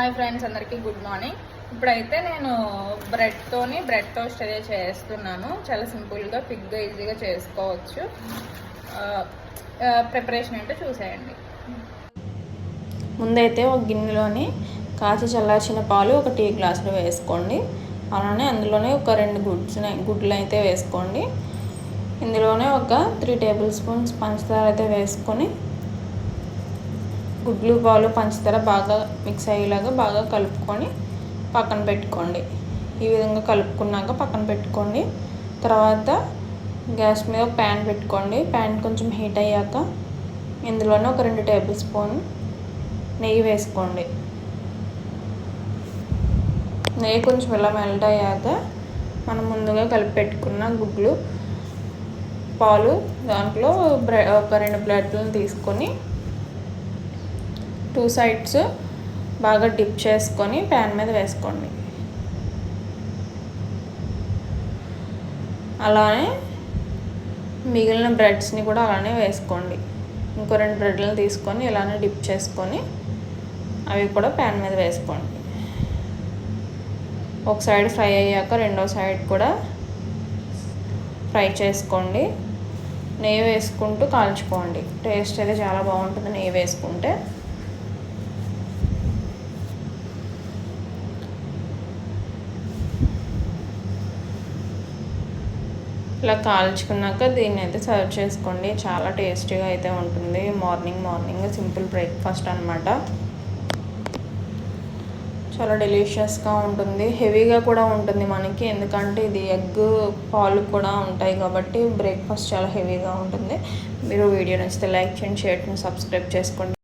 Hi friends, అందరికీ good morning. ఇప్పుడైతే నేను బ్రెడ్ టోస్ట్ అయితే చేస్తున్నాను. చాలా సింపుల్గా క్విక్గా ఈజీగా చేసుకోవచ్చు. ప్రిపరేషన్ ఏంటో చూసేయండి. ముందైతే ఒక గిన్నెలోని కాచి చల్లార్చిన పాలు ఒక టీ గ్లాసులు వేసుకోండి. అలానే అందులోనే ఒక 2 గుడ్లు అయితే వేసుకోండి. ఇందులోనే ఒక 3 టేబుల్ స్పూన్స్ పంచదార అయితే వేసుకొని గుడ్లు పాలు పంచదార బాగా మిక్స్ అయ్యేలాగా బాగా కలుపుకొని పక్కన పెట్టుకోండి. ఈ విధంగా కలుపుకున్నాక పక్కన పెట్టుకోండి. తర్వాత గ్యాస్ మీద ఒక ప్యాన్ పెట్టుకోండి. ప్యాన్ కొంచెం హీట్ అయ్యాక ఇందులోనే ఒక 2 టేబుల్ స్పూన్ నెయ్యి వేసుకోండి. నెయ్యి కొంచెం ఇలా మెల్ట్ అయ్యాక మనం ముందుగా కలిపి పెట్టుకున్న గుడ్లు పాలు దాంట్లో ఒక 2 బ్రెడ్లను తీసుకొని 2 సైడ్స్ బాగా డిప్ చేసుకొని ప్యాన్ మీద వేసుకోండి. అలానే మిగిలిన బ్రెడ్స్ని కూడా అలానే వేసుకోండి. ఇంకో 2 బ్రెడ్లను తీసుకొని ఇలానే డిప్ చేసుకొని అవి కూడా ప్యాన్ మీద వేసుకోండి. ఒక సైడ్ ఫ్రై అయ్యాక రెండో సైడ్ కూడా ఫ్రై చేసుకోండి. నెయ్యి వేసుకుంటూ కాల్చుకోండి. టేస్ట్ అయితే చాలా బాగుంటుంది నెయ్యి వేసుకుంటే. ఇలా కాల్చుకున్నాక దీన్ని అయితే సర్వ్ చేసుకోండి. చాలా టేస్టీగా అయితే ఉంటుంది. మార్నింగ్ సింపుల్ బ్రేక్ఫాస్ట్ అనమాట. చాలా డెలిషియస్గా ఉంటుంది. హెవీగా కూడా ఉంటుంది మనకి, ఎందుకంటే ఇది ఎగ్ పాలు కూడా ఉంటాయి కాబట్టి బ్రేక్ఫాస్ట్ చాలా హెవీగా ఉంటుంది. మీరు వీడియో నచ్చితే లైక్ చేయండి, షేర్ చేయండి, సబ్స్క్రైబ్ చేసుకోండి.